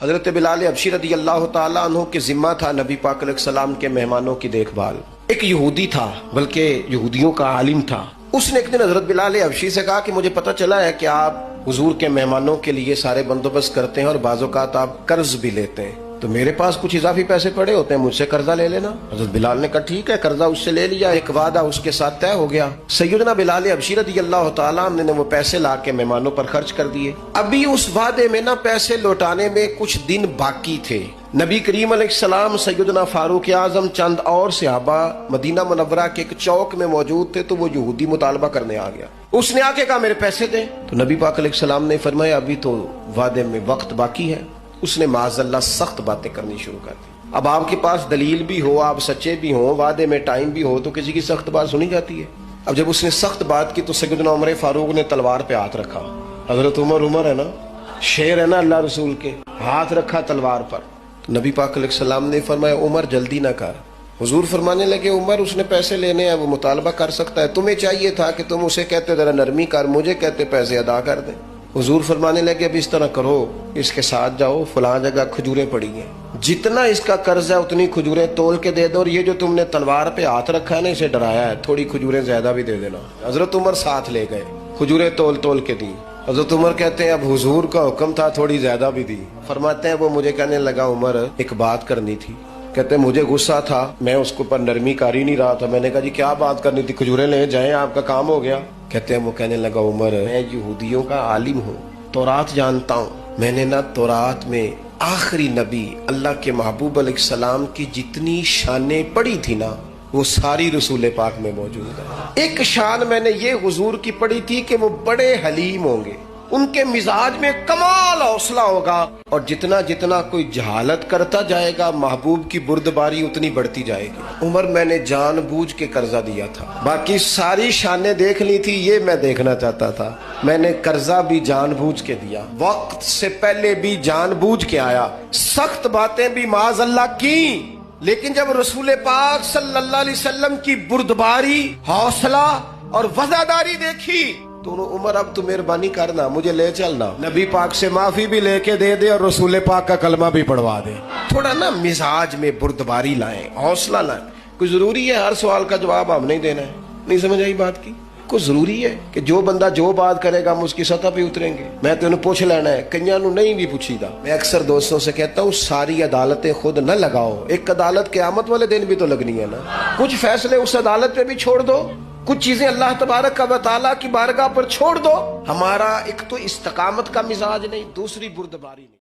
حضرت بلال حبشی رضی اللہ تعالیٰ عنہ کے ذمہ تھا نبی پاک علیہ السلام کے مہمانوں کی دیکھ بھال۔ ایک یہودی تھا، بلکہ یہودیوں کا عالم تھا۔ اس نے ایک دن حضرت بلال حبشی سے کہا کہ مجھے پتہ چلا ہے کہ آپ حضور کے مہمانوں کے لیے سارے بندوبست کرتے ہیں اور بعض اوقات آپ قرض بھی لیتے ہیں، تو میرے پاس کچھ اضافی پیسے پڑے ہوتے ہیں، مجھ سے قرضہ لے لینا۔ حضرت بلال نے کہا ٹھیک ہے، قرضہ اس سے لے لیا، ایک وعدہ اس کے ساتھ طے ہو گیا۔ سیدنا بلال حبشی رضی اللہ تعالیٰ عنہ نے وہ پیسے لا کے مہمانوں پر خرچ کر دیے۔ ابھی اس وعدے میں نا پیسے لوٹانے میں کچھ دن باقی تھے۔ نبی کریم علیہ السلام، سیدنا فاروق اعظم، چند اور صحابہ مدینہ منورہ کے ایک چوک میں موجود تھے، تو وہ یہودی مطالبہ کرنے آ گیا۔ اس نے آ کے کہا میرے پیسے دیں، تو نبی پاک علیہ السلام نے فرمایا ابھی تو وعدے میں وقت باقی ہے۔ اس نے معاذ اللہ سخت باتیں کرنی شروع کر دی۔ اب آپ کے پاس دلیل بھی ہو، آپ سچے بھی ہوں، وعدے میں ٹائم بھی ہو، تو کسی کی سخت بات سنی جاتی ہے۔ اب جب اس نے سخت بات کی تو سیدنا عمر فاروق نے تلوار پہ ہاتھ رکھا۔ حضرت عمر ہے نا، شیر ہے نا اللہ رسول کے، ہاتھ رکھا تلوار پر۔ تو نبی پاک علیہ السلام نے فرمایا عمر جلدی نہ کر۔ حضور فرمانے لگے عمر اس نے پیسے لینے ہیں، وہ مطالبہ کر سکتا ہے، تمہیں چاہیے تھا کہ تم اسے کہتے ذرا نرمی کر، مجھے کہتے پیسے ادا کر دیں۔ حضور فرمانے لگے اب اس طرح کرو، اس کے ساتھ جاؤ، فلاں جگہ کھجوریں پڑی ہیں، جتنا اس کا قرض ہے اتنی کھجوریں تول کے دے دو، اور یہ جو تم نے تلوار پہ ہاتھ رکھا ہے نا، اسے ڈرایا ہے، تھوڑی کھجوریں زیادہ بھی دے دینا۔ حضرت عمر ساتھ لے گئے، کھجوریں تول کے دی۔ حضرت عمر کہتے ہیں اب حضور کا حکم تھا، تھوڑی زیادہ بھی دی۔ فرماتے ہیں وہ مجھے کہنے لگا عمر ایک بات کرنی تھی۔ کہتے ہیں مجھے غصہ تھا، میں اس کو پر نرمی کر ہی نہیں رہا تھا، میں نے کہا جی کیا بات کرنی تھی، کھجوریں لے جائیں، آپ کا کام ہو گیا۔ کہتے ہیں وہ کہنے لگا عمر میں یہودیوں کا عالم ہوں، تورات جانتا ہوں، میں نے نا تورات میں آخری نبی اللہ کے محبوب علیہ السلام کی جتنی شانیں پڑھی تھی نا، وہ ساری رسول پاک میں موجود ہے۔ ایک شان میں نے یہ حضور کی پڑھی تھی کہ وہ بڑے حلیم ہوں گے، ان کے مزاج میں کمال حوصلہ ہوگا، اور جتنا جتنا کوئی جہالت کرتا جائے گا محبوب کی بردباری اتنی بڑھتی جائے گی۔ عمر میں نے جان بوجھ کے قرضہ دیا تھا، باقی ساری شانیں دیکھ لی تھی، یہ میں دیکھنا چاہتا تھا، میں نے قرضہ بھی جان بوجھ کے دیا، وقت سے پہلے بھی جان بوجھ کے آیا، سخت باتیں بھی معاذ اللہ کی، لیکن جب رسول پاک صلی اللہ علیہ وسلم کی بردباری، حوصلہ اور وفاداری دیکھی تو عمر اب تو مہربانی کرنا، مجھے لے چلنا، نبی پاک سے معافی بھی لے کے دے دے اور رسول پاک کا کلمہ بھی پڑھوا دے۔ تھوڑا نا مزاج میں بردباری لائیں، حوصلہ لائیں۔ کوئی ضروری ہے ہر سوال کا جواب ہم نہیں دینا ہے؟ نہیں سمجھ آئی بات کی؟ کوئی ضروری ہے کہ جو بندہ جو بات کرے گا ہم اس کی سطح پہ اتریں گے؟ میں تو انہوں پوچھ لینا ہے، کئیاں نو نہیں بھی پوچھی دا۔ میں اکثر دوستوں سے کہتا ہوں ساری عدالتیں خود نہ لگاؤ، ایک عدالت قیامت والے دن بھی تو لگنی ہے نا، کچھ فیصلے اس عدالت پہ بھی چھوڑ دو، کچھ چیزیں اللہ تبارک و تعالیٰ کی بارگاہ پر چھوڑ دو۔ ہمارا ایک تو استقامت کا مزاج نہیں، دوسری بردباری نہیں۔